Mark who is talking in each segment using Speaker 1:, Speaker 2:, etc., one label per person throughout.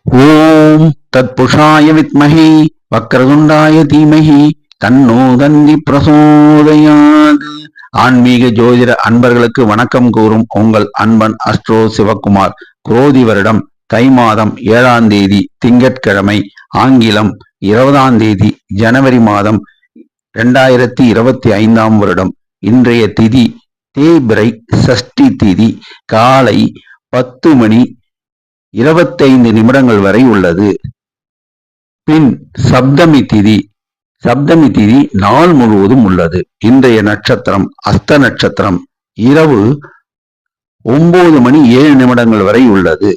Speaker 1: ஓம் தத்புஷாய வித்மஹி வக்ரதுண்டாய தீமஹி தன்னோ தந்தி பிரசோதயாது. ஆன்மீக ஜோதிட அன்பர்களுக்கு வணக்கம் கூறும் உங்கள் அன்பன் அஸ்ட்ரோ சிவகுமார். குரோதி வருடம் தை மாதம் 7ஆம் தேதி திங்கட்கிழமை, ஆங்கிலம் 20ஆம் தேதி ஜனவரி மாதம் 2025ஆம் வருடம். இன்றைய திதி தேய்பிறை சஷ்டி திதி. காலை 10:25 வரை உள்ளது. பின் சப்தமி திதி. சப்தமி திதி நாள் முழுவதும் உள்ளது. இன்றைய நட்சத்திரம் அஸ்த நட்சத்திரம். இரவு 9:07 வரை உள்ளது.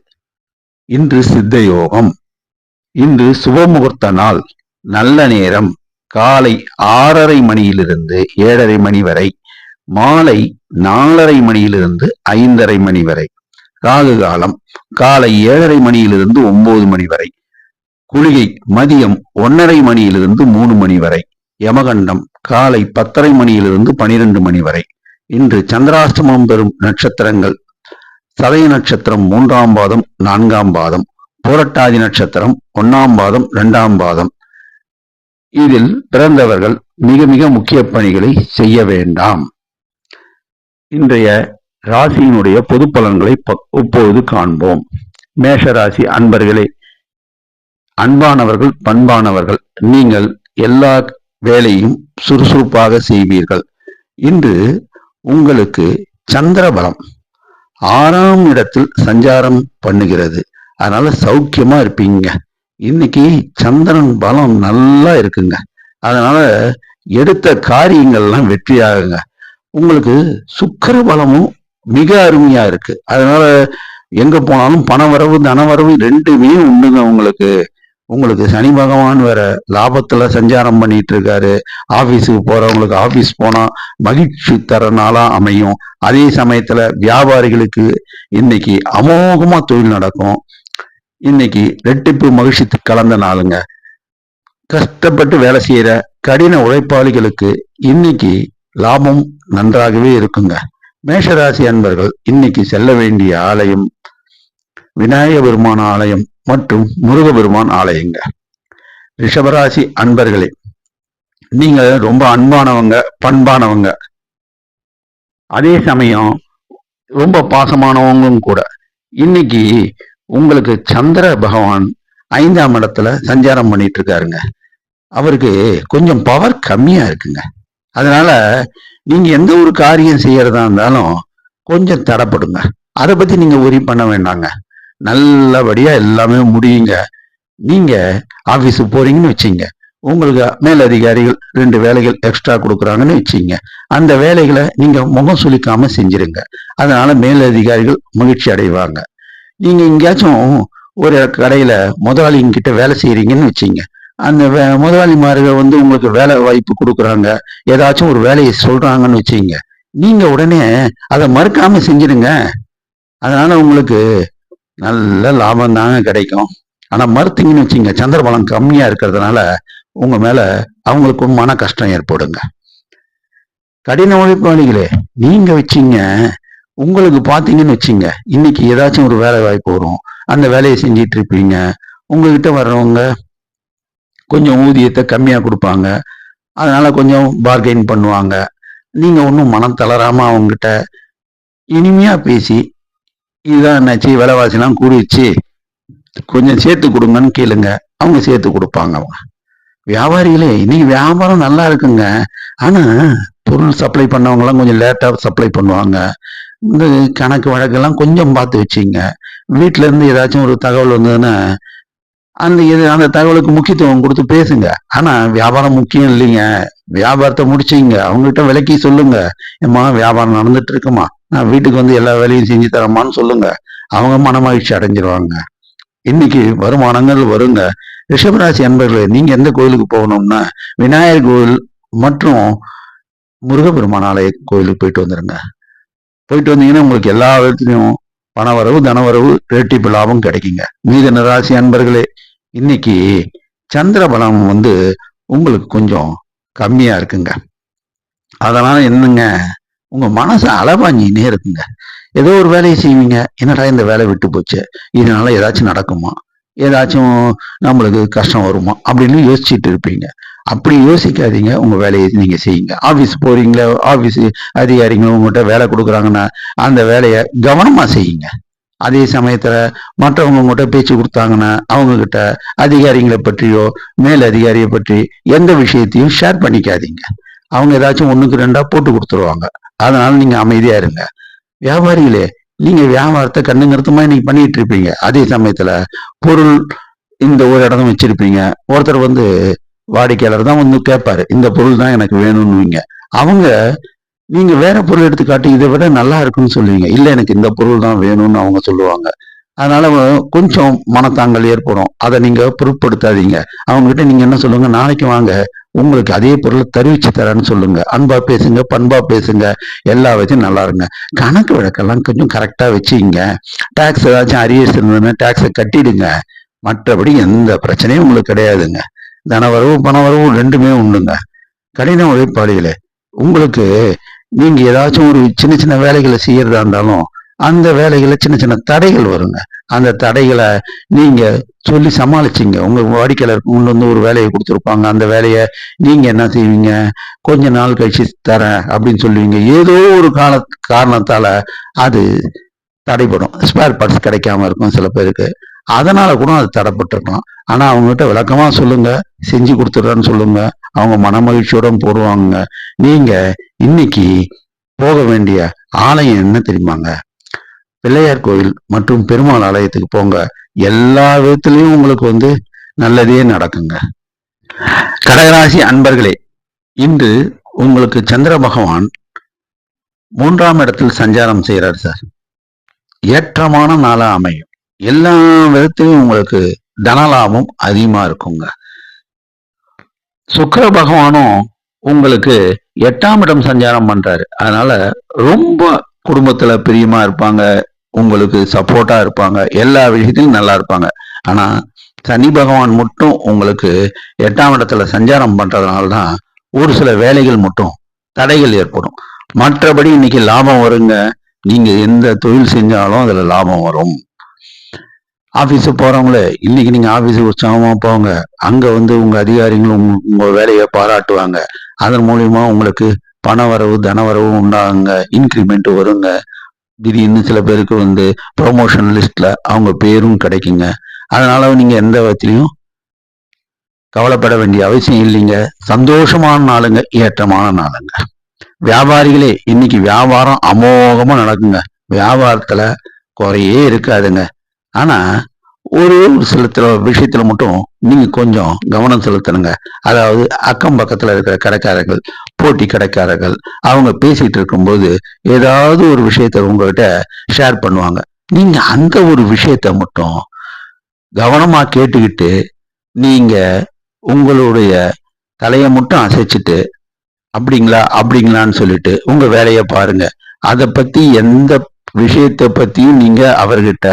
Speaker 1: இன்று சித்த யோகம். இன்று சுபமுகூர்த்த நாள். நல்ல நேரம் காலை 6:30 மணியிலிருந்து 7:30 மணி வரை, மாலை 4:30 மணியிலிருந்து 5:30 மணி வரை. ராகு காலம் காலை 7:30 மணியிலிருந்து 9 மணி வரை. குளிகை மதியம் 1:30 மணியிலிருந்து 3 மணி வரை. யமகண்டம் காலை 10:30 மணியிலிருந்து 12 மணி வரை. இன்று சந்திராஷ்டமம் பெறும் நட்சத்திரங்கள்: சதய நட்சத்திரம் 3ஆம் பாதம் 4ஆம் பாதம், புரட்டாதி நட்சத்திரம் 1ஆம் பாதம் 2ஆம் பாதம். இதில் பிறந்தவர்கள் மிக மிக முக்கிய பணிகளை செய்ய வேண்டாம். இன்றைய ராசியினுடைய பொது பலன்களை இப்பொழுது காண்போம். மேஷராசி அன்பர்களே, அன்பானவர்கள், பண்பானவர்கள். நீங்கள் எல்லா வேலையும் சுறுசுறுப்பாக செய்வீர்கள். இன்று உங்களுக்கு சந்திர பலம் 6ஆம் இடத்தில் சஞ்சாரம் பண்ணுகிறது. அதனால சௌக்கியமா இருப்பீங்க. இன்னைக்கு சந்திரன் பலம் நல்லா இருக்குங்க. அதனால எடுத்த காரியங்கள்லாம் வெற்றியாகுங்க. உங்களுக்கு சுக்கிர பலமும் மிக அருமையா இருக்கு. அதனால எங்க போனாலும் பணவரவு தனவரவு ரெண்டுமே உண்டுங்க. உங்களுக்கு சனி பகவான் வேற லாபத்துல சஞ்சாரம் பண்ணிட்டு இருக்காரு. ஆபீஸுக்கு போறவங்களுக்கு ஆபீஸ் போனா மகிழ்ச்சி தர நாளா அமையும். அதே சமயத்துல வியாபாரிகளுக்கு இன்னைக்கு அமோகமா தொழில் நடக்கும். இன்னைக்கு ரெட்டிப்பு மகிழ்ச்சி கலந்த நாளுங்க. கஷ்டப்பட்டு வேலை செய்யற கடின உழைப்பாளிகளுக்கு இன்னைக்கு லாபம் நன்றாகவே இருக்குங்க. மேஷராசி அன்பர்கள் இன்னைக்கு செல்ல வேண்டிய ஆலயம் விநாயக பெருமான் ஆலயம் மற்றும் முருகபெருமான் ஆலயங்க. ரிஷபராசி அன்பர்களே, நீங்க ரொம்ப அன்பானவங்க, பண்பானவங்க, அதே சமயம் ரொம்ப பாசமானவங்களும் கூட. இன்னைக்கு உங்களுக்கு சந்திர பகவான் 5ஆம் இடத்துல சஞ்சாரம் பண்ணிட்டு இருக்காருங்க. அவருக்கு கொஞ்சம் பவர் கம்மியா இருக்குங்க. அதனால நீங்க எந்த ஒரு காரியம் செய்யறதா இருந்தாலும் கொஞ்சம் தடைப்படுங்க. அதை பத்தி நீங்க worry பண்ண வேண்டாங்க. நல்லபடியா எல்லாமே முடியுங்க. நீங்க ஆபீஸுக்கு போறீங்கன்னு வச்சுங்க, உங்களுக்கு மேலதிகாரிகள் 2 வேலைகள் எக்ஸ்ட்ரா கொடுக்குறாங்கன்னு வச்சுங்க, அந்த வேலைகளை நீங்க முகம் சுளிக்காம செஞ்சிருங்க. அதனால மேலதிகாரிகள் மகிழ்ச்சி அடைவாங்க. நீங்க எங்கேயாச்சும் ஒரு கடையில முதலாளிங்கிட்ட வேலை செய்யறீங்கன்னு வச்சுங்க, அந்த முதலாளிமார்கள் உங்களுக்கு வேலை வாய்ப்பு கொடுக்குறாங்க, ஏதாச்சும் ஒரு வேலையை சொல்றாங்கன்னு வச்சுங்க, நீங்க உடனே அதை மறுக்காம செஞ்சிருங்க. அதனால உங்களுக்கு நல்ல லாபம் தாங்க கிடைக்கும். ஆனா மறுத்தீங்கன்னு வச்சுங்க, சந்திரபலம் கம்மியா இருக்கிறதுனால உங்க மேல அவங்களுக்கு மன கஷ்டம் ஏற்படுங்க. கடின உழைப்பாளிகளே, நீங்க வச்சீங்க, உங்களுக்கு பாத்தீங்கன்னு வச்சுங்க, இன்னைக்கு ஏதாச்சும் ஒரு வேலை வாய்ப்பு வரும். அந்த வேலையை செஞ்சிட்டு இருப்பீங்க. உங்ககிட்ட வர்றவங்க கொஞ்சம் ஊதியத்தை கம்மியா கொடுப்பாங்க. அதனால கொஞ்சம் பார்கெயின் பண்ணுவாங்க. நீங்க ஒன்றும் மனம் தளராம அவங்ககிட்ட இனிமையா பேசி, இதுதான் என்னாச்சு, விலைவாசிலாம் கூடிடுச்சு, கொஞ்சம் சேர்த்து கொடுங்கன்னு கேளுங்க. அவங்க சேர்த்து கொடுப்பாங்க. அவங்க வியாபாரிகளே, இன்னைக்கு வியாபாரம் நல்லா இருக்குங்க. ஆனா பொருள் சப்ளை பண்ணவங்க எல்லாம் கொஞ்சம் லேட்டா சப்ளை பண்ணுவாங்க. இந்த கணக்கு வழக்கெல்லாம் கொஞ்சம் பார்த்து வச்சுங்க. வீட்டுல இருந்து ஏதாச்சும் ஒரு தகவல் வந்ததுன்னா அந்த தகவலுக்கு முக்கியத்துவம் கொடுத்து பேசுங்க. ஆனா வியாபாரம் முக்கியம் இல்லைங்க. வியாபாரத்தை முடிச்சுங்க, அவங்ககிட்ட விலைக்கு சொல்லுங்க. ஏம்மா, வியாபாரம் நடந்துட்டு இருக்குமா, நான் வீட்டுக்கு வந்து எல்லா வேலையும் செஞ்சு தரமான்னு சொல்லுங்க. அவங்க மனமகிழ்ச்சி அடைஞ்சிருவாங்க. இன்னைக்கு வருமானங்கள் வருங்க. ரிஷபராசி அன்பர்களே, நீங்க எந்த கோயிலுக்கு போகணும்னா விநாயகர் கோயில் மற்றும் முருகப்பெருமான் ஆலய கோயிலுக்கு போயிட்டு வந்துருங்க. போயிட்டு வந்தீங்கன்னா உங்களுக்கு எல்லா விதத்திலையும் பணவரவு தனவரவு இரட்டிப்பு லாபம் கிடைக்குங்க. மீத ராசி அன்பர்களே, இன்னைக்கு சந்திர பலம் உங்களுக்கு கொஞ்சம் கம்மியா இருக்குங்க. அதனால என்னங்க, உங்க மனசு அலபாஞ்சினே இருக்குங்க. ஏதோ ஒரு வேலையை செய்வீங்க, என்னடா இந்த வேலை விட்டு போச்சு, இதனால ஏதாச்சும் நடக்குமா, ஏதாச்சும் நம்மளுக்கு கஷ்டம் வருமா அப்படின்னு யோசிச்சுட்டு இருப்பீங்க. அப்படி யோசிக்காதீங்க, உங்க வேலையை நீங்க செய்யுங்க. ஆபீஸ் போறீங்களா, ஆபீஸ் அதிகாரிகள் உங்ககிட்ட வேலை கொடுக்குறாங்கன்னா அந்த வேலையை கவனமா செய்யுங்க. அதே சமயத்துல மற்றவங்க உங்ககிட்ட பேச்சு கொடுத்தாங்கன்னா அவங்க கிட்ட அதிகாரிகளை பற்றியோ மேல் அதிகாரியை பற்றி எந்த விஷயத்தையும் ஷேர் பண்ணிக்காதீங்க. அவங்க ஏதாச்சும் ஒண்ணுக்கு ரெண்டா போட்டு கொடுத்துருவாங்க. அதனால நீங்க அமைதியா இருங்க. வியாபாரிகளே, நீங்க வியாபாரத்தை கண்ணுங்கருத்துமா இன்னைக்கு பண்ணிட்டு இருப்பீங்க. அதே சமயத்துல பொருள் இந்த ஒரு இடம் வச்சிருப்பீங்க. ஒருத்தர் வந்து வாடிக்கையாளர் தான் வந்து கேட்பாரு, இந்த பொருள் தான் எனக்கு வேணும்னுவீங்க. அவங்க நீங்க வேற பொருள் எடுத்து காட்டி இதை விட நல்லா இருக்குன்னு சொல்லுவீங்க. இல்ல, எனக்கு இந்த பொருள் தான் வேணும்னு அவங்க சொல்லுவாங்க. அதனால கொஞ்சம் மனத்தாங்கல் ஏற்படும். அதை நீங்க பொருட்படுத்தாதீங்க. அவங்க கிட்ட நீங்க என்ன சொல்லுங்க, நாளைக்கு வாங்க, உங்களுக்கு அதே பொருளை தருவிச்சு தரேன்னு சொல்லுங்க. அன்பா பேசுங்க, பண்பா பேசுங்க, எல்லா வச்சும் நல்லா இருங்க. கணக்கு வழக்கெல்லாம் கொஞ்சம் கரெக்டா வச்சுங்க. டாக்ஸ் ஏதாச்சும் அரியர்ஸ் இருந்ததுன்னா டாக்ஸை கட்டிடுங்க. மற்றபடி எந்த பிரச்சனையும் உங்களுக்கு கிடையாதுங்க. தனவரவு பணவரவு ரெண்டுமே உண்டுங்க. கடின உழைப்பாளிகளே, உங்களுக்கு நீங்க ஏதாச்சும் ஒரு சின்ன சின்ன வேலைகளை செய்யறதா இருந்தாலும் அந்த வேலைகளை சின்ன சின்ன தடைகள் வருங்க. அந்த தடைகளை நீங்க சொல்லி சமாளிச்சிங்க. உங்க வாடிக்கையாளருக்கு முன் வந்து ஒரு வேலையை கொடுத்துருப்பாங்க. அந்த வேலையை நீங்க என்ன செய்வீங்க, கொஞ்ச நாள் கழிச்சு தரேன் அப்படின்னு சொல்லுவீங்க. ஏதோ ஒரு காரணத்தால அது தடைப்படும். ஸ்பேர் பார்ட்ஸ் கிடைக்காம இருக்கும் சில பேருக்கு. அதனால கூட அது தடைப்பட்டிருக்கலாம். ஆனா அவங்ககிட்ட விளக்கமா சொல்லுங்க, செஞ்சு கொடுத்துட்றேன்னு சொல்லுங்க. அவங்க மன மகிழ்ச்சியோட போடுவாங்க. நீங்க இன்னைக்கு போக வேண்டிய ஆலயம் என்ன தெரியுமாங்க? பிள்ளையார் கோயில் மற்றும் பெருமாள் ஆலயத்துக்கு போங்க. எல்லா விதத்திலையும் உங்களுக்கு வந்து நல்லதே நடக்குங்க. கடகராசி அன்பர்களே, இன்று உங்களுக்கு சந்திர பகவான் 3ஆம் இடத்தில் சஞ்சாரம் செய்யறார் சார். ஏற்றமான நாளா அமையும். எல்லா விதத்திலும் உங்களுக்கு தனலாபம் அதிகமா இருக்குங்க. சுக்கிர பகவானும் உங்களுக்கு 8ஆம் இடம் சஞ்சாரம் பண்றாரு. அதனால ரொம்ப குடும்பத்துல பிரியமா இருப்பாங்க, உங்களுக்கு சப்போர்ட்டா இருப்பாங்க, எல்லா விஷயத்திலும் நல்லா இருப்பாங்க. ஆனா சனி பகவான் மட்டும் உங்களுக்கு 8ஆம் இடத்துல சஞ்சாரம் பண்றதுனாலதான் ஒரு சில வேலைகள் மட்டும் தடைகள் ஏற்படும். மற்றபடி இன்னைக்கு லாபம் வருங்க. நீங்க எந்த தொழில் செஞ்சாலும் அதுல லாபம் வரும். ஆபீஸு போறவங்களே, இன்னைக்கு நீங்க ஆபீஸுக்கு உற்சாகமா போங்க. அங்க வந்து உங்க அதிகாரிகளும் உங்க வேலையை பாராட்டுவாங்க. அதன் மூலியமா உங்களுக்கு பண வரவு தனவரவு உண்டாகுங்க. இன்கிரிமெண்ட் வருங்க. திடீர்னு சில பேருக்கு வந்து ப்ரொமோஷன் லிஸ்ட்ல அவங்க பேரும் கிடைக்குங்க. அதனால நீங்க எந்த விதத்திலையும் கவலைப்பட வேண்டிய அவசியம் இல்லைங்க. சந்தோஷமான நாளுங்க, ஏற்றமான நாளுங்க. வியாபாரிகளே, இன்னைக்கு வியாபாரம் அமோகமா நடக்குங்க. வியாபாரத்துல குறையே இருக்காதுங்க. ஆனா ஒரு சில விஷயத்துல மட்டும் நீங்க கொஞ்சம் கவனம் செலுத்தணுங்க. அதாவது அக்கம் பக்கத்துல இருக்கிற கடைக்காரர்கள், போட்டி கடைக்காரர்கள், அவங்க பேசிட்டு இருக்கும்போது ஏதாவது ஒரு விஷயத்த உங்ககிட்ட ஷேர் பண்ணுவாங்க. நீங்க அந்த ஒரு விஷயத்த மட்டும் கவனமா கேட்டுக்கிட்டு நீங்க உங்களுடைய தலையை மட்டும் அசைச்சிட்டு அப்படிங்களா அப்படிங்களான்னு சொல்லிட்டு உங்க வேலையை பாருங்க. அதை பத்தி எந்த விஷயத்தை பத்தியும் நீங்க அவர்கிட்ட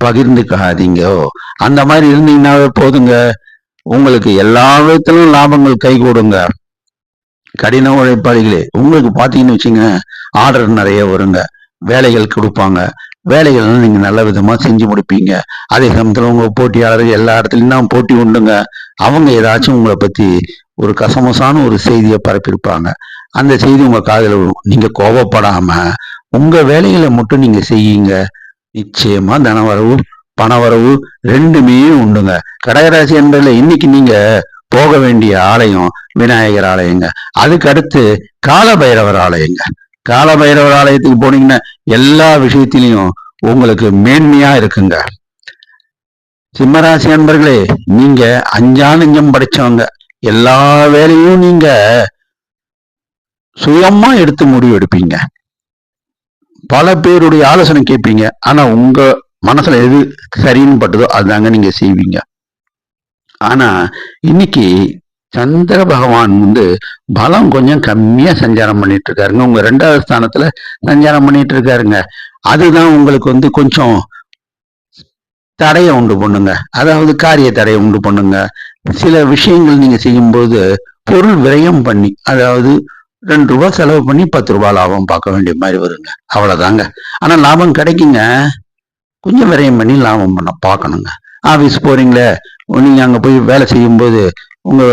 Speaker 1: பகிர்ந்துக்காதீங்க. அந்த மாதிரி இருந்தீங்கன்னாவே போதுங்க, உங்களுக்கு எல்லா விதத்திலும் லாபங்கள் கை கூடுங்க. கடின உழைப்பாளிகளே, உங்களுக்கு பாத்தீங்கன்னு வச்சுங்க, ஆர்டர் நிறைய வருங்க, வேலைகள் கொடுப்பாங்க. வேலைகள் நீங்க நல்ல விதமா செஞ்சு முடிப்பீங்க. அதே சமயத்துல உங்க போட்டியாளர்கள் எல்லா இடத்துலயும் தான் போட்டி உண்டுங்க. அவங்க ஏதாச்சும் உங்களை பத்தி ஒரு கசமசான ஒரு செய்தியை பரப்பியிருப்பாங்க. அந்த செய்தி உங்க காதுல விழும். நீங்க கோபப்படாம உங்க வேலைகளை மட்டும் நீங்க செய்யுங்க. நிச்சயமா தனவரவு பணவரவு ரெண்டுமே உண்டுங்க. கடகராசி என்பதுல இன்னைக்கு நீங்க போக வேண்டிய ஆலயம் விநாயகர் ஆலயங்க. அதுக்கு அடுத்து காலபைரவர் ஆலயங்க. காலபைரவர் ஆலயத்துக்கு போனீங்கன்னா எல்லா விஷயத்திலையும் உங்களுக்கு மேன்மையா இருக்குங்க. சிம்மராசி அன்பர்களே, நீங்க அஞ்சா நெஞ்சம் படைச்சவங்க. எல்லா வேலையும் நீங்க சுயமா எடுத்து முடிவு எடுப்பீங்க. பல பேருடைய ஆலோசனை கேட்பீங்க. ஆனா உங்க மனசுல எது சரின்னு பட்டதோ அதுதாங்க நீங்க செய்வீங்க. ஆனா இன்னைக்கு சந்திர பகவான் வந்து பலம் கொஞ்சம் கம்மியா சஞ்சாரம் பண்ணிட்டு இருக்காருங்க. உங்க 2வது ஸ்தானத்துல சஞ்சாரம் பண்ணிட்டு இருக்காருங்க. அதுதான் உங்களுக்கு வந்து கொஞ்சம் தடையை உண்டு பண்ணுங்க. அதாவது காரிய தடையை உண்டு பண்ணுங்க. சில விஷயங்கள் நீங்க செய்யும்போது பொருள் விரயம் பண்ணி, அதாவது 2 ரூபாய் செலவு பண்ணி 10 ரூபாய் லாபம் பார்க்க வேண்டிய மாதிரி வருங்க. அவ்வளவுதாங்க. ஆனா லாபம் கிடைக்குங்க. கொஞ்சம் விரயம் பண்ணி லாபம் பண்ண பார்க்கணுங்க. ஆபீஸ் போறீங்களே, நீங்க அங்க போய் வேலை செய்யும்போது உங்க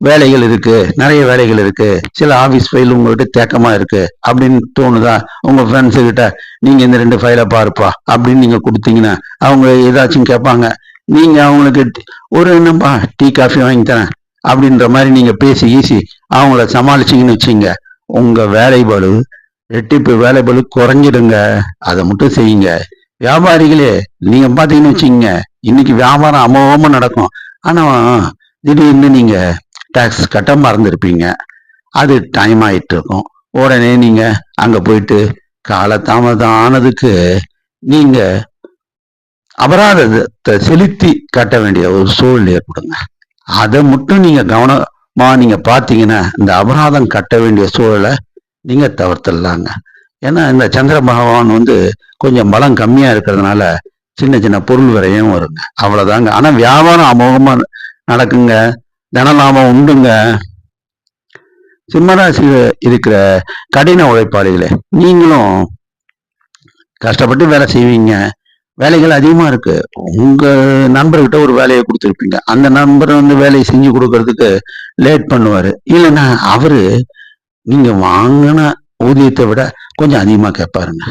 Speaker 1: வேலைகள் இருக்கு, நிறைய வேலைகள் இருக்கு, சில ஆபீஸ் ஃபைல் உங்ககிட்ட தேக்கமா இருக்கு அப்படின்னு தோணுதா? உங்க ஃப்ரெண்ட்ஸு கிட்ட நீங்க இந்த 2 ஃபைலை பாருப்பா அப்படின்னு நீங்க கொடுத்தீங்கன்னா அவங்க ஏதாச்சும் கேட்பாங்க. நீங்க அவங்களுக்கு ஒரு என்னப்பா டீ காஃபி வாங்கி தரேன் அப்படின்ற மாதிரி நீங்க பேசி ஈசி அவங்கள சமாளிச்சீங்கன்னு வச்சுங்க, உங்க வேலை பளு ரெட்டிப்பு வேலை பளு குறைஞ்சிடுங்க. அதை மட்டும் செய்யுங்க. வியாபாரிகளே, நீங்க பாத்தீங்கன்னு வச்சுக்கோங்க, இன்னைக்கு வியாபாரம் அமோகமா நடக்கும். ஆனா திடீர்னு நீங்க டாக்ஸ் கட்ட மறந்துருப்பீங்க. அது டைம் ஆயிட்டு இருக்கும். உடனே நீங்க அங்க போயிட்டு காலதாமதம் ஆனதுக்கு நீங்க அபராதத்தை செலுத்தி கட்ட வேண்டிய ஒரு சூழல் ஏற்படுங்க. அதை மட்டும் நீங்க கவனமா நீங்க பாத்தீங்கன்னா இந்த அபராதம் கட்ட வேண்டிய சூழலை நீங்க தவிர்த்துடலாங்க. ஏன்னா இந்த சந்திர பகவான் கொஞ்சம் பலம் கம்மியா இருக்கிறதுனால சின்ன சின்ன பொருள் விரையும் வருங்க. அவ்வளவுதாங்க. ஆனா வியாபாரம் அமோகமா நடக்குங்க. தனலாபம் உண்டுங்க. சிம்மராசியில இருக்கிற கடின உழைப்பாளிகளே, நீங்களும் கஷ்டப்பட்டு வேலை செய்வீங்க. வேலைகள் அதிகமா இருக்கு. உங்க நண்பர்கிட்ட ஒரு வேலையை கொடுத்துருப்பீங்க. அந்த நண்பர் வேலையை செஞ்சு கொடுக்கறதுக்கு லேட் பண்ணுவாரு. இல்லைன்னா அவரு நீங்க வாங்கின ஊதியத்தை விட கொஞ்சம் அதிகமா கேட்பாருங்க.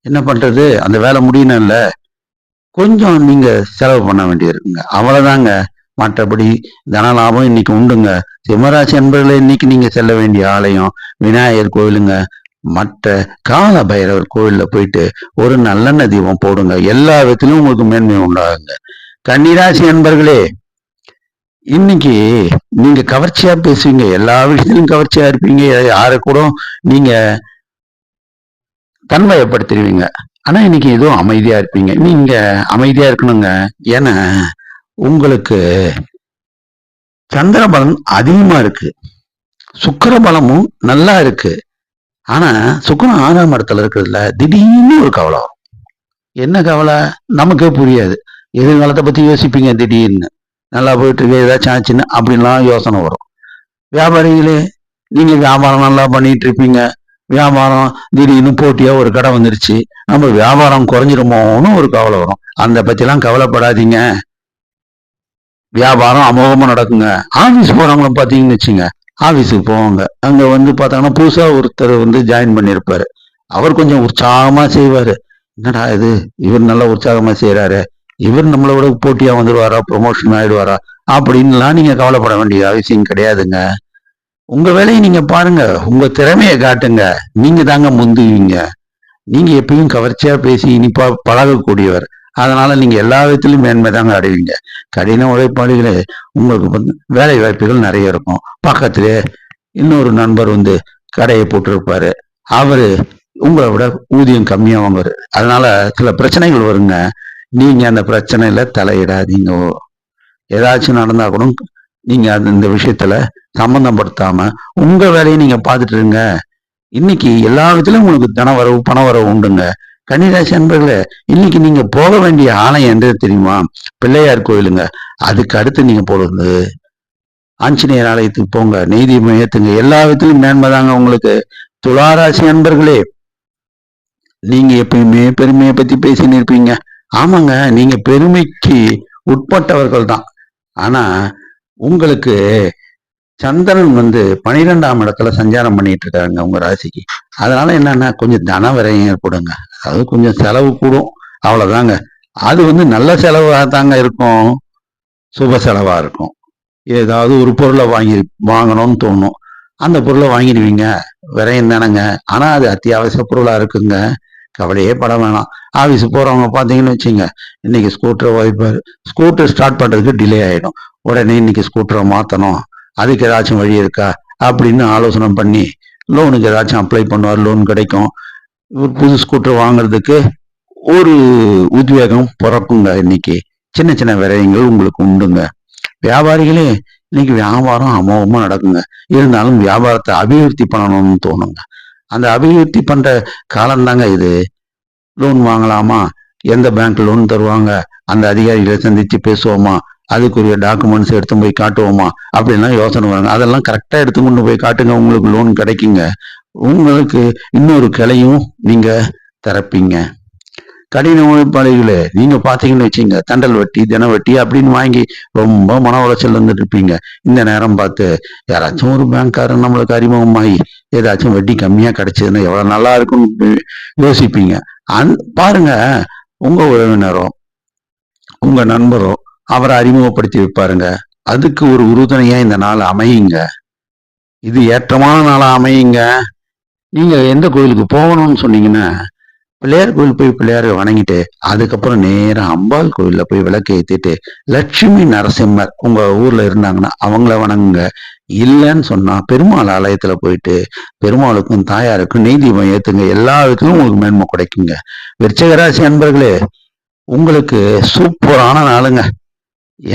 Speaker 1: என்ன பண்றது? அந்த வேலை முடியணும்ல, கொஞ்சம் நீங்க செலவு பண்ண வேண்டியிருக்குங்க. அவ்வளவுதாங்க. மற்றபடி தன லாபம் இன்னைக்கு உண்டுங்க. சிம்மராசி அன்பர்களே, இன்னைக்கு நீங்க செல்ல வேண்டிய ஆலயம் விநாயகர் கோயிலுங்க. மற்ற கால பைரவர் கோயில்ல போயிட்டு ஒரு நல்லெண்ணெய் தீபம் போடுங்க. எல்லா விதத்திலும் உங்களுக்கு மேன்மை உண்டாகுங்க. கன்னிராசி அன்பர்களே, இன்னைக்கு நீங்க கவர்ச்சியா பேசுவீங்க. எல்லா விஷயத்திலும் கவர்ச்சியா இருப்பீங்க. யாரை கூட நீங்க தன்மையப்படுத்திடுவீங்க. ஆனா இன்னைக்கு எதுவும் அமைதியா இருப்பீங்க. நீங்க அமைதியா இருக்கணுங்க. ஏன்னா உங்களுக்கு சந்திர பலம் அதிகமா இருக்கு, சுக்கிர பலமும் நல்லா இருக்கு. ஆனா சுக்கிரன் 6ஆம் இடத்துல இருக்கிறதுல திடீர்னு ஒரு கவலை வரும். என்ன கவலை? நமக்கே புரியாது. எதிர்காலத்தை பத்தி யோசிப்பீங்க. திடீர்னு நல்லா போயிட்டு இருக்கு, ஏதாச்சும் ஆச்சுன்னு அப்படின்லாம் யோசனை வரும். வியாபாரிகளே, நீங்க வியாபாரம் நல்லா பண்ணிட்டு இருப்பீங்க. வியாபாரம் திடீர்னு போட்டியா ஒரு கடை வந்துருச்சு, நம்ம வியாபாரம் குறைஞ்சிருமோன்னு ஒரு கவலை வரும். அந்த பத்திலாம் கவலைப்படாதீங்க. வியாபாரம் அமோகமா நடக்குங்க. ஆபீஸ் போறவங்களும் பாத்தீங்கன்னு வச்சுங்க, ஆபீஸுக்கு போவாங்க. அங்க பார்த்தாங்கன்னா புதுசா ஒருத்தர் ஜாயின் பண்ணியிருப்பாரு. அவர் கொஞ்சம் உற்சாகமா செய்வாரு. என்னடா இது, இவர் நல்லா உற்சாகமா செய்யறாரு, இவர் நம்மளை விட போட்டியா வந்துடுவாரா, ப்ரொமோஷன் ஆயிடுவாரா அப்படின்லாம் நீங்க கவலைப்பட வேண்டிய அவசியம் கிடையாதுங்க. உங்க வேலையை நீங்க பாருங்க, உங்க திறமையை காட்டுங்க. நீங்க தாங்க முந்துவீங்க. நீங்க எப்பயும் கவர்ச்சியா பேசி இனிப்பா பழகக்கூடியவர். அதனால நீங்க எல்லா விதத்திலும் மேன்மை தாங்க அடைவீங்க. கடின உழைப்பாளிகளே, உங்களுக்கு வேலை வாய்ப்புகள் நிறைய இருக்கும். பக்கத்திலே இன்னொரு நண்பர் கடையை போட்டிருப்பாரு. அவரு உங்களை விட ஊதியம் கம்மியா வாங்குவாரு. அதனால சில பிரச்சனைகள் வருங்க. நீங்க அந்த பிரச்சனையில தலையிடாதீங்க. ஏதாச்சும் நடந்தா கூட நீங்க இந்த விஷயத்துல சம்பந்தப்படுத்தாம உங்க வேலையை நீங்க பார்த்துட்டு இருங்க. இன்னைக்கு எல்லா விதத்திலும் உங்களுக்கு தனவரவு பணவரவு உண்டுங்க. கன்னிராசி அன்பர்களே, இன்னைக்கு நீங்க போக வேண்டிய ஆலயம் என்று தெரியுமா? பிள்ளையார் கோயிலுங்க. அதுக்கு அடுத்து நீங்க போடுறது ஆஞ்சநேயர் ஆலயத்துக்கு போங்க, நெய்தீபம் ஏத்துங்க. எல்லா விதத்திலும் மேன்மைதாங்க உங்களுக்கு. துளாராசி அன்பர்களே, நீங்க எப்பயுமே பெருமையை பத்தி பேசின்னு இருப்பீங்க. ஆமாங்க, நீங்க பெருமைக்கு உட்பட்டவர்கள் தான். ஆனா உங்களுக்கு சந்திரன் 12ஆம் இடத்துல சஞ்சாரம் பண்ணிட்டு இருக்காங்க உங்க ராசிக்கு. அதனால என்னன்னா கொஞ்சம் தன விரயம் ஏற்படுங்க. அதாவது கொஞ்சம் செலவு கூடும், அவ்வளவுதாங்க. அது நல்ல செலவாக தாங்க இருக்கும், சுப செலவா இருக்கும். ஏதாவது ஒரு பொருளை வாங்கணும்னு தோணும், அந்த பொருளை வாங்கிடுவீங்க. விரயம் தானங்க. ஆனா அது அத்தியாவசிய பொருளா இருக்குங்க. கவலையே பட வேணாம். ஆபீஸ் போறவங்க பாத்தீங்கன்னு வச்சுங்க, இன்னைக்கு ஸ்கூட்டரை வாய்ப்பாரு, ஸ்கூட்டர் ஸ்டார்ட் பண்றதுக்கு டிலே ஆயிடும். உடனே இன்னைக்கு ஸ்கூட்டரை மாத்தணும், அதுக்கு ஏதாச்சும் வழி இருக்கா அப்படின்னு ஆலோசனை பண்ணி லோனுக்கு ஏதாச்சும் அப்ளை பண்ணுவார். லோன் கிடைக்கும். ஒரு புது ஸ்கூட்டர் வாங்குறதுக்கு ஒரு உத்வேகம் பிறக்குங்க. இன்னைக்கு சின்ன சின்ன விரயங்கள் உங்களுக்கு உண்டுங்க. வியாபாரிகளே, இன்னைக்கு வியாபாரம் அமோகமா நடக்குங்க. இருந்தாலும் வியாபாரத்தை அபிவிருத்தி பண்ணணும்னு தோணுங்க. அந்த அபிவிருத்தி பண்ற காலம் தாங்க இது. லோன் வாங்கலாமா, எந்த பேங்க் லோன் தருவாங்க, அந்த அதிகாரிகளை சந்திச்சு பேசுவோமா, அதுக்குரிய டாக்குமெண்ட்ஸ் எடுத்து போய் காட்டுவோமா அப்படின்லாம் யோசனை வருங்க. அதெல்லாம் கரெக்டா எடுத்து கொண்டு போய் காட்டுங்க, உங்களுக்கு லோன் கிடைக்குங்க. உங்களுக்கு இன்னொரு கிளையும் நீங்க திறப்பீங்க. கடின உழைப்பாளிகளே, நீங்க பாத்தீங்கன்னு வச்சுங்க, தண்டல் வட்டி, தின வட்டி அப்படின்னு வாங்கி ரொம்ப மன உளைச்சல் வந்துட்டு இருப்பீங்க. இந்த நேரம் பார்த்து யாராச்சும் ஒரு பேங்க்காரன் நம்மளுக்கு அறிமுகமாகி ஏதாச்சும் வட்டி கம்மியா கிடைச்சதுன்னா எவ்வளவு நல்லா இருக்கும்னு யோசிப்பீங்க. பாருங்க, உங்க உறவினரோ உங்க நண்பரோ அவரை அறிமுகப்படுத்தி வைப்பாருங்க. அதுக்கு ஒரு உறுதுணையா இந்த நாள் அமையுங்க. இது ஏற்றமான நாளா அமையுங்க. நீங்க எந்த கோயிலுக்கு போகணும்னு சொன்னீங்கன்னா, பிள்ளையார் கோயில் போய் பிள்ளையாரை வணங்கிட்டு அதுக்கப்புறம் நேரம் அம்பாள் கோயில்ல போய் விளக்கு ஏத்திட்டு லட்சுமி நரசிம்மர் உங்க ஊர்ல இருந்தாங்கன்னா அவங்கள வணங்குங்க. இல்லைன்னு சொன்னா பெருமாள் ஆலயத்துல போயிட்டு பெருமாளுக்கும் தாயாருக்கும் நெய் தீபம் ஏத்துங்க. எல்லா விதத்திலும் உங்களுக்கு மேன்மை கிடைக்குங்க. விருச்சிகராசி அன்பர்களே, உங்களுக்கு சூப்பரான நாளுங்க.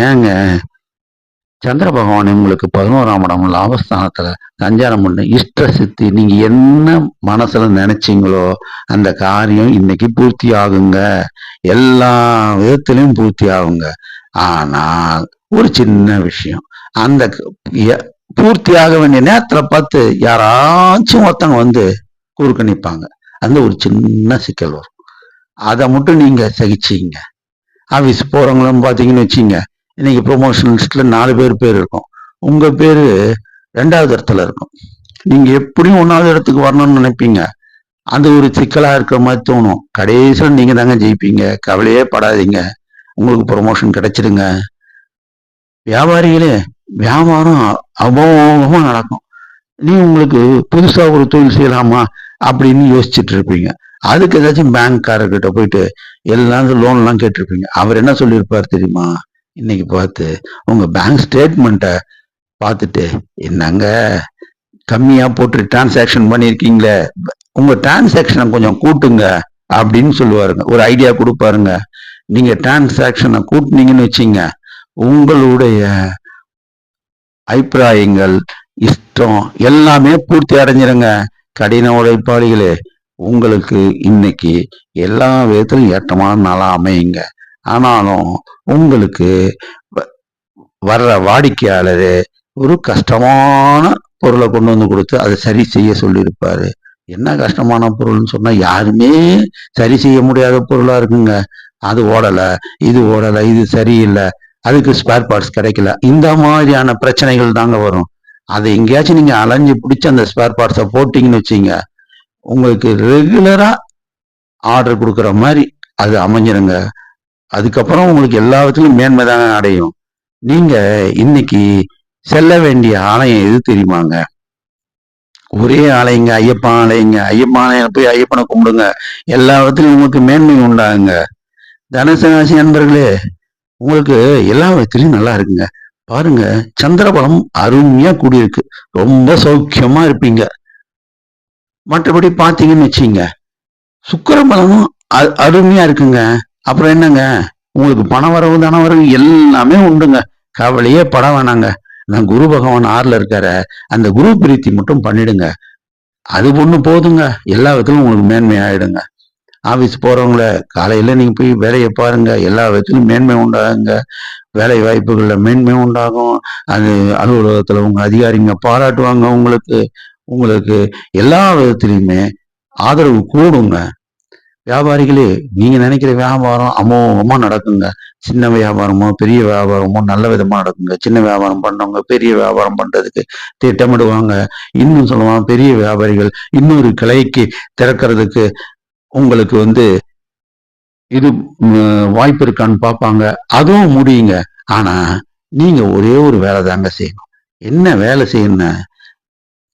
Speaker 1: ஏங்க, சந்திர பகவான் உங்களுக்கு 11ஆம் இடம் லாபஸ்தானத்துல சஞ்சாரம் பண்ணு இஷ்ட சித்தி. நீங்க என்ன மனசுல நினைச்சீங்களோ அந்த காரியம் இன்னைக்கு பூர்த்தி ஆகுங்க. எல்லா விதத்திலையும் பூர்த்தி ஆகுங்க. ஆனால் ஒரு சின்ன விஷயம், அந்த பூர்த்தி ஆக வேண்டிய நேரத்துல பார்த்து யாராச்சும் ஒருத்தவங்க வந்து குறுக்க நிற்பாங்க. அந்த ஒரு சின்ன சிக்கல் வரும். அதை மட்டும் நீங்க சகிச்சீங்க. ஆபீஸ் போறவங்களும் பாத்தீங்கன்னு வச்சுங்க, இன்னைக்கு ப்ரொமோஷன் லிஸ்ட்ல 4 பேர் இருக்கும். உங்க பேரு 2வது இடத்துல இருக்கும். நீங்க எப்படியும் 1வது இடத்துக்கு வரணும்னு நினைப்பீங்க. அது ஒரு சிக்கலா இருக்கிற மாதிரி தோணும். கடைசியில் நீங்க தாங்க ஜெயிப்பீங்க. கவலையே படாதீங்க, உங்களுக்கு ப்ரொமோஷன் கிடைச்சிடுங்க. வியாபாரிகளே, வியாபாரம் அமோகமா நடக்கும். நீ உங்களுக்கு புதுசா ஒரு தொழில் செய்யலாமா அப்படின்னு யோசிச்சுட்டு இருப்பீங்க. அதுக்கு ஏதாச்சும் பேங்க்காரர்கிட்ட போயிட்டு எல்லாம் லோன்லாம் கேட்டிருப்பீங்க. அவர் என்ன சொல்லியிருப்பார் தெரியுமா? இன்னைக்கு பார்த்து உங்க பேங்க் ஸ்டேட்மெண்ட்டை பார்த்துட்டு, என்னங்க கம்மியா போட்டு டிரான்சாக்ஷன் பண்ணியிருக்கீங்களே, உங்க டிரான்சாக்ஷனை கொஞ்சம் கூட்டுங்க அப்படின்னு சொல்லுவாருங்க. ஒரு ஐடியா கொடுப்பாருங்க. நீங்க டிரான்சாக்ஷனை கூட்டினீங்கன்னு வச்சுங்க, உங்களுடைய அபிப்பிராயங்கள் இஷ்டம் எல்லாமே பூர்த்தி அடைஞ்சிருங்க. கடின உழைப்பாளிகளே, உங்களுக்கு இன்னைக்கு எல்லா விதத்திலும் ஏற்றமான நாளா அமையுங்க. ஆனாலும் உங்களுக்கு வர்ற வாடிக்கையாளரு ஒரு கஷ்டமான பொருளை கொண்டு வந்து கொடுத்து அதை சரி செய்ய சொல்லியிருப்பாரு. என்ன கஷ்டமான பொருள்னு சொன்னா, யாருமே சரி செய்ய முடியாத பொருளா இருக்குங்க. அது ஓடல, இது ஓடல, இது சரியில்லை, அதுக்கு ஸ்பேர் பார்ட்ஸ் கிடைக்கல, இந்த மாதிரியான பிரச்சனைகள் தாங்க வரும். அதை எங்கேயாச்சும் நீங்க அலைஞ்சு பிடிச்சி அந்த ஸ்பேர் பார்ட்ஸை போட்டீங்கன்னு வச்சீங்க, உங்களுக்கு ரெகுலரா ஆர்டர் கொடுக்குற மாதிரி அது அமைஞ்சிருங்க. அதுக்கப்புறம் உங்களுக்கு எல்லாத்துலயும் மேன்மை தாங்க அடையும். நீங்க இன்னைக்கு செல்ல வேண்டிய ஆலயம் எது தெரியுமாங்க? ஒரே ஆலயங்க, ஐயப்பன் ஆலயங்க. ஐயப்பன் ஆலயம் போய் ஐயப்பனை கும்பிடுங்க. எல்லா விதத்திலும் உங்களுக்கு மேன்மை உண்டாகுங்க. தனுசு ராசி நண்பர்களே, உங்களுக்கு எல்லா விதத்திலையும் நல்லா இருக்குங்க. பாருங்க, சந்திரபலம் அருமையா கூடியிருக்கு. ரொம்ப சௌக்கியமா இருப்பீங்க. மற்றபடி பாத்தீங்கன்னு வச்சீங்க, சுக்கிரபலமும் அருமையா இருக்குங்க. அப்புறம் என்னங்க, உங்களுக்கு பணவரவு தனவரவு எல்லாமே உண்டுங்க. கவலையே பட வேணாங்க. நான் குரு பகவான் 6ல இருக்காரு, அந்த குரு பிரீத்தி மட்டும் பண்ணிடுங்க. அது ஒண்ணு போதுங்க, எல்லா விதத்திலும் உங்களுக்கு மேன்மை ஆயிடுங்க. ஆபீஸ் போறவங்கள காலையில நீங்க போய் வேலையை பாருங்க. எல்லா விதத்திலும் மேன்மை உண்டாகுங்க. வேலை வாய்ப்புகள்ல மேன்மை உண்டாகும். அது அலுவலகத்துல உங்க அதிகாரிங்க பாராட்டுவாங்க. உங்களுக்கு உங்களுக்கு எல்லா விதத்திலையுமே ஆதரவு கூடுங்க. வியாபாரிகளே, நீங்க நினைக்கிற வியாபாரம் அமோகமா நடக்குங்க. சின்ன வியாபாரமோ பெரிய வியாபாரமோ நல்ல விதமா நடக்குங்க. சின்ன வியாபாரம் பண்ணவங்க பெரிய வியாபாரம் பண்றதுக்கு திட்டமிடுவாங்க. இன்னும் சொல்லுவாங்க, பெரிய வியாபாரிகள் இன்னொரு கிளைக்கு திறக்கிறதுக்கு உங்களுக்கு இது வாய்ப்பு இருக்கான்னு பார்ப்பாங்க. அதுவும் முடியுங்க. ஆனா நீங்க ஒரே ஒரு வேலை தாங்க செய்யணும். என்ன வேலை செய்யணும்?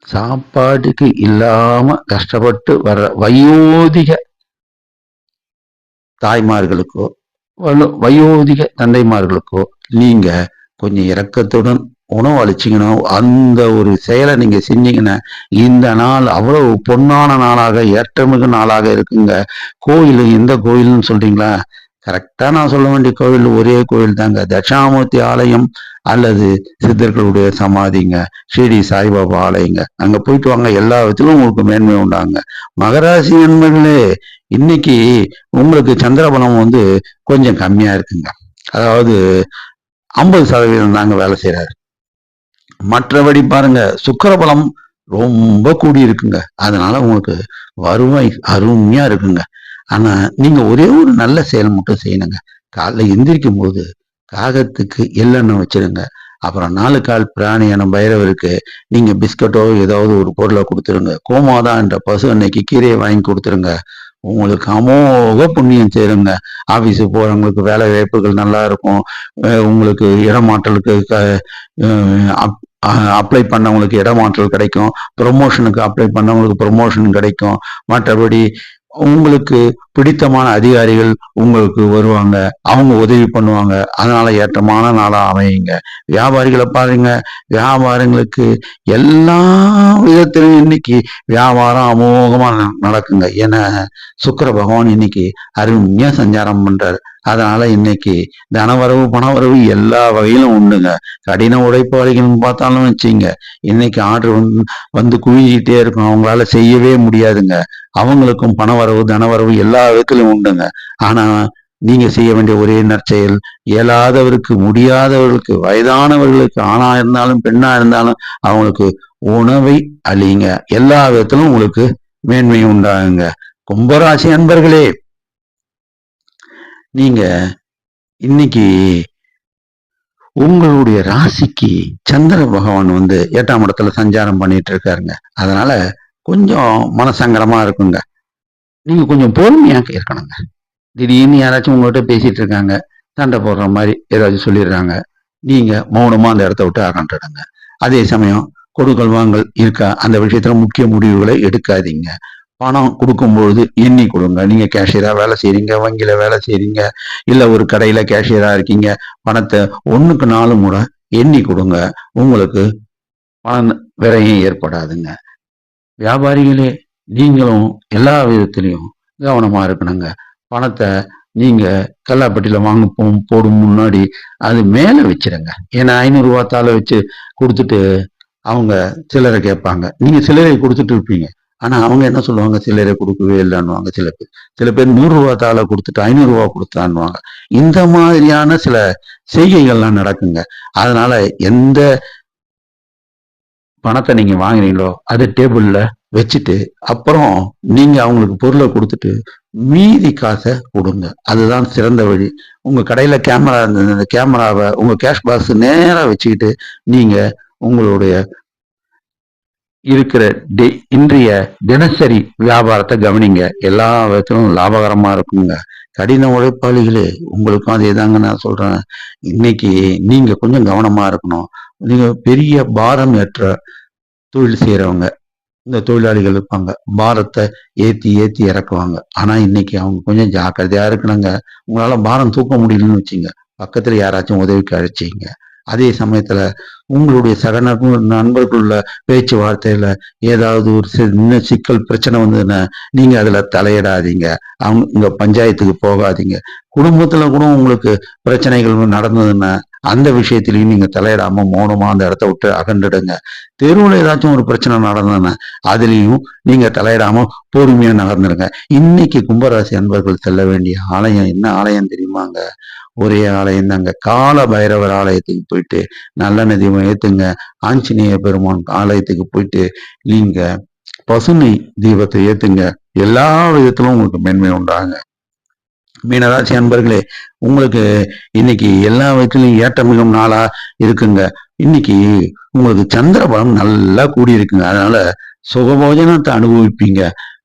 Speaker 1: சாப்பாட்டுக்கு இல்லாம கஷ்டப்பட்டு வர்ற வயோதிக தாய்மார்களுக்கோ வயோதிக தந்தைமார்களுக்கோ நீங்க கொஞ்சம் இரக்கத்துடன் உணவு அளிச்சிக்கணும். அந்த ஒரு செயலை நீங்க செஞ்சீங்கன்னா இந்த நாள் அவ்வளவு பொன்னான நாளாக ஏற்றமிகு நாளாக இருக்குங்க. கோயில் எந்த கோயில்னு சொல்றீங்களா? கரெக்டா நான் சொல்ல வேண்டிய கோவில் ஒரே கோயில் தாங்க, தட்சிணாமூர்த்தி ஆலயம் அல்லது சித்தர்களுடைய சமாதிங்க, ஷிரடி சாய்பாபா ஆலயங்க. அங்க போயிட்டு வாங்க, எல்லா விதத்திலும் உங்களுக்கு மேன்மை உண்டாங்க. மகராசி நண்பர்களே, இன்னைக்கு உங்களுக்கு சந்திரபலம் கொஞ்சம் கம்மியா இருக்குங்க. அதாவது 50% தாங்க வேலை செய்யறாரு. மற்றபடி பாருங்க, சுக்கிரபலம் ரொம்ப கூடி இருக்குங்க. அதனால உங்களுக்கு வருவாய் அருமையா இருக்குங்க. ஆனா நீங்க ஒரே ஒரு நல்ல செயல் மட்டும் செய்யணுங்க. காலைல எந்திரிக்கும் போது காகத்துக்கு எள்ளெண்ணெய் வச்சிருங்க. அப்புறம் 4 கால் பிராணியான பைரவருக்கு நீங்க பிஸ்கட்டோ ஏதாவது ஒரு பொருளை கொடுத்துருங்க. கோமாதா என்ற பசு அன்னைக்கு கீரையை வாங்கி கொடுத்துருங்க. உங்களுக்கு அமோக புண்ணியம் சேருங்க. ஆபீஸுக்கு போறவங்களுக்கு வேலை வாய்ப்புகள் நல்லா இருக்கும். உங்களுக்கு இடமாற்றலுக்கு அப்ளை பண்ணவங்களுக்கு இடமாற்றல் கிடைக்கும். ப்ரொமோஷனுக்கு அப்ளை பண்ணவங்களுக்கு ப்ரொமோஷன் கிடைக்கும். மற்றபடி உங்களுக்கு பிடித்தமான அதிகாரிகள் உங்களுக்கு வருவாங்க. அவங்க உதவி பண்ணுவாங்க. அதனால ஏற்றமான நாளா அமையுங்க. வியாபாரிகளை பாருங்க. வியாபாரங்களுக்கு எல்லா விதத்திலும் இன்னைக்கு வியாபாரம் அமோகமா நடக்குங்க. ஏன்னா சுக்கிர பகவான் இன்னைக்கு அருமையா சஞ்சாரம் பண்றாரு. அதனால இன்னைக்கு தனவரவு பணவரவு எல்லா வகையிலும் உண்டுங்க. கடின உழைப்பாளிகள்னு பார்த்தாலும் வச்சுங்க, இன்னைக்கு ஆர்டர் வந்து குவிஞ்சிக்கிட்டே இருக்கும். அவங்களால செய்யவே முடியாதுங்க. அவங்களுக்கும் பணவரவு தனவரவு எல்லா விதத்திலும் உண்டுங்க. ஆனா நீங்க செய்ய வேண்டிய ஒரே நற்செயல், இயலாதவருக்கு முடியாதவர்களுக்கு வயதானவர்களுக்கு ஆணா இருந்தாலும் பெண்ணா இருந்தாலும் அவங்களுக்கு உணவை அளிங்க. எல்லா விதத்திலும் உங்களுக்கு மேன்மை உண்டாகுங்க. கும்பராசி அன்பர்களே, நீங்க இன்னைக்கு உங்களுடைய ராசிக்கு சந்திர பகவான் வந்து 8ஆம் இடத்துல சஞ்சாரம் பண்ணிட்டு இருக்காருங்க. அதனால கொஞ்சம் மனசங்கடமா இருக்குங்க. நீங்க கொஞ்சம் பொறுமையா இருக்கணுங்க. திடீர்னு யாராச்சும் உங்கள்கிட்ட பேசிட்டு இருக்காங்க, சண்டை போடுற மாதிரி ஏதாச்சும் சொல்லிடுறாங்க. நீங்க மௌனமா அந்த இடத்த விட்டு அகன்றுடுங்க. அதே சமயம் கொடுக்கல் வாங்கல் இருக்கா, அந்த விஷயத்துல முக்கிய முடிவுகளை எடுக்காதீங்க. பணம் கொடுக்கும்பொழுது எண்ணி கொடுங்க. நீங்க கேஷியரா வேலை செய்றீங்க, வங்கியில வேலை செய்றீங்க, இல்ல ஒரு கடையில கேஷியரா இருக்கீங்க, பணத்தை 1க்கு 4 முறை எண்ணி கொடுங்க. உங்களுக்கு பண விரயம் ஏற்படாதுங்க. வியாபாரிகளே, நீங்களும் எல்லா விதத்திலையும் கவனமா இருக்கணுங்க. பணத்தை நீங்க கல்லாப்பட்டியில வாங்க போடும் முன்னாடி அது மேல வச்சிருங்க. ஏன்னா 500 ரூபா தாளை வச்சு கொடுத்துட்டு அவங்க சில்லறை கேட்பாங்க. நீங்க சில்லறை கொடுத்துட்டு இருப்பீங்க. ஆனா அவங்க என்ன சொல்லுவாங்க, சில்லறை கொடுக்கவே இல்லைன்னுவாங்க. சில பேர் 100 ரூபா தாளை கொடுத்துட்டு 500 ரூபா கொடுத்தான்னுவாங்க. இந்த மாதிரியான சில செய்கைகள்லாம் நடக்குங்க. அதனால எந்த பணத்தை நீங்க வாங்குறீங்களோ அதை டேபிள்ல வச்சுட்டு அப்புறம் நீங்க அவங்களுக்கு பொருளை கொடுத்துட்டு மீதி காசை கொடுங்க. அதுதான் சிறந்த வழி. உங்க கடையில கேமரா இருந்தது, அந்த கேமராவை உங்க கேஷ் பாக்ஸ் நேரா வச்சுக்கிட்டு நீங்க உங்களுடைய இருக்கிற இன்றைய தினசரி வியாபாரத்தை கவனிங்க. எல்லா விதத்திலும் லாபகரமா இருக்குங்க. கடின உழைப்பாளிகளே, உங்களுக்கும் அதே தாங்க நான் சொல்றேன். இன்னைக்கு நீங்க கொஞ்சம் கவனமா இருக்கணும். நீங்க பெரிய பாரம் ஏற்ற தொழில் செய்யறவங்க, இந்த தொழிலாளிகள் இருப்பாங்க, பாரத்தை ஏத்தி ஏத்தி இறக்குவாங்க. ஆனா இன்னைக்கு அவங்க கொஞ்சம் ஜாக்கிரதையா இருக்கணுங்க. உங்களால பாரம் தூக்க முடியலன்னு வச்சுங்க, பக்கத்துல யாராச்சும் உதவிக்கு அழைச்சிங்க. அதே சமயத்துல உங்களுடைய சக நண்பர்களுள்ள பேச்சுவார்த்தையில ஏதாவது ஒரு சின்ன சிக்கல் பிரச்சனை வந்ததுன்னா நீங்க அதுல தலையிடாதீங்க. அவங்க பஞ்சாயத்துக்கு போகாதீங்க. குடும்பத்துல கூட உங்களுக்கு பிரச்சனைகள் நடந்ததுன்னா அந்த விஷயத்திலையும் நீங்க தலையிடாம மௌனமா அந்த இடத்த விட்டு அகன்றுடுங்க. தெருவுல ஏதாச்சும் ஒரு பிரச்சனை நடந்ததுன்னா அதுலயும் நீங்க தலையிடாம பொறுமையா நகர்ந்துடுங்க. இன்னைக்கு கும்பராசி அன்பர்கள் செல்ல வேண்டிய ஆலயம் என்ன ஆலயம் தெரியுமாங்க? ஒரே ஆலயம் தாங்க. கால பைரவர் ஆலயத்துக்கு போயிட்டு நல்லெண்ணெய் தீபம் ஏத்துங்க. ஆஞ்சநேய பெருமான் ஆலயத்துக்கு போயிட்டு நீங்க பசுமை தீபத்தை ஏத்துங்க. எல்லா விதத்திலும் உங்களுக்கு மேன்மை உண்டாங்க. மீனராசி அன்பர்களே, உங்களுக்கு இன்னைக்கு எல்லா விதத்திலும் ஏற்றமிகும் நாளா இருக்குங்க. இன்னைக்கு உங்களுக்கு சந்திர பலம் நல்லா கூடி இருக்குங்க. அதனால சுகபோஜனத்தை அனுபவிப்பீங்க.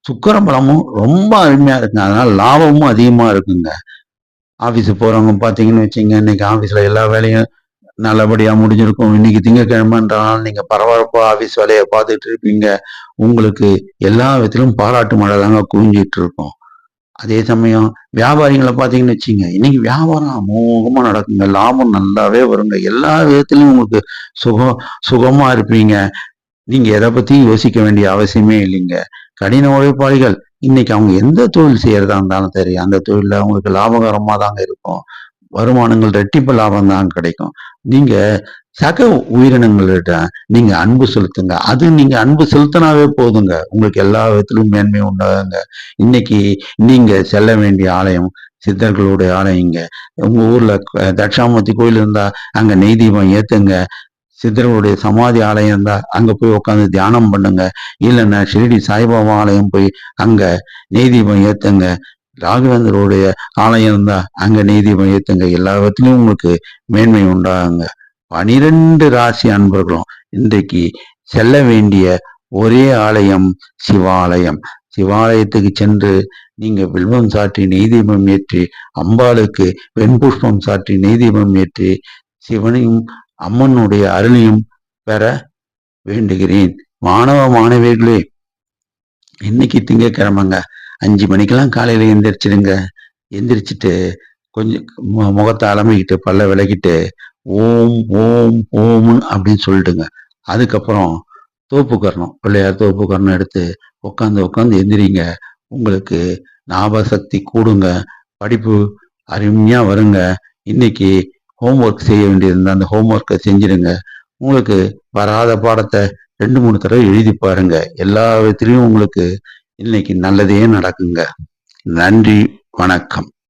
Speaker 1: சுக்கிர பலமும் ரொம்ப அருமையா இருக்குங்க. அதனால லாபமும் அதிகமா இருக்குங்க. ஆபீஸுக்கு போறவங்க பாத்தீங்கன்னு வச்சுங்க, இன்னைக்கு ஆபீஸ்ல எல்லா வேலையும் நல்லபடியா முடிஞ்சிருக்கும். இன்னைக்கு திங்கட்கிழமைன்றனால நீங்க பரபரப்பா ஆபீஸ் வேலையை பார்த்துட்டு இருப்பீங்க. உங்களுக்கு எல்லா விதத்திலும் பாராட்டு மழை தாங்க குவிஞ்சிட்டு இருக்கும். அதே சமயம் வியாபாரிகளை பார்த்தீங்கன்னு வச்சுங்க, இன்னைக்கு வியாபாரம் அமோகமா நடக்குங்க. லாபம் நல்லாவே வருங்க. எல்லா விதத்திலும் உங்களுக்கு சுகமா இருப்பீங்க. நீங்க எதை பத்தியும் யோசிக்க வேண்டிய அவசியமே இல்லைங்க. கடின உழைப்பாளிகள் இன்னைக்கு அவங்க எந்த தொழில் செய்யறதா இருந்தாலும் சரி, அந்த தொழில அவங்களுக்கு லாபகரமா தாங்க இருக்கும். வருமானங்கள் ரெட்டிப்பு லாபம் தான் கிடைக்கும். நீங்க சக உயிரினங்கள்கிட்ட நீங்க அன்பு செலுத்துங்க. அது நீங்க அன்பு செலுத்தினாவே போதுங்க. உங்களுக்கு எல்லா விதத்திலும் மேன்மை உண்டாகுங்க. இன்னைக்கு நீங்க செல்ல வேண்டிய ஆலயம் சித்தர்களுடைய ஆலயங்க. உங்க ஊர்ல தட்சாமூர்த்தி கோயில் இருந்தா அங்க நெய் தீபம் ஏத்துங்க. சித்தர்களுடைய சமாதி ஆலயம் இருந்தா அங்க போய் உட்காந்து தியானம் பண்ணுங்க. இல்லைன்னா ஷிரடி சாய்பாபா ஆலயம் போய் அங்க நெய் தீபம் ஏத்துங்க. ராகவேந்தருடைய ஆலயம் இருந்தா அங்க நீதிபம் ஏத்துங்க. எல்லாவற்றிலும் உங்களுக்கு மேன்மை உண்டாகுங்க. 12 ராசி அன்பர்களும் இன்றைக்கு செல்ல வேண்டிய ஒரே ஆலயம் சிவாலயம். சிவாலயத்துக்கு சென்று நீங்க வில்வம் சாற்றி நெய்தீபம் ஏற்றி, அம்பாளுக்கு வெண்புஷ்பம் சாற்றி நெய்தீபம் ஏற்றி, சிவனையும் அம்மனுடைய அருளையும் பெற வேண்டுகிறேன். மாணவ மாணவிகளே, இன்னைக்கு திங்கட்கிழமைங்க. 5 மணிக்கெல்லாம் காலையில எந்திரிச்சிடுங்க. எந்திரிச்சிட்டு கொஞ்சம் முகத்தை அலம்பிக்கிட்டு பல்ல விளக்கிட்டு ஓம் ஓம் ஓம்னு அப்படின்னு சொல்லிட்டுங்க. அதுக்கப்புறம் தோப்புக்கரணம், பிள்ளையார் தோப்புக்கரணம் எடுத்து உட்காந்து எந்திரிங்க. உங்களுக்கு ஞாபக சக்தி கூடுங்க. படிப்பு அருமையா வருங்க. இன்னைக்கு ஹோம்ஒர்க் செய்ய வேண்டியிருந்தா அந்த ஹோம்ஒர்க்கை செஞ்சிடுங்க. உங்களுக்கு வராத பாடத்தை 2-3 தடவை எழுதி பாருங்க. எல்லா விதத்திலையும் உங்களுக்கு இன்னைக்கு நல்லதே நடக்குங்க. நன்றி, வணக்கம்.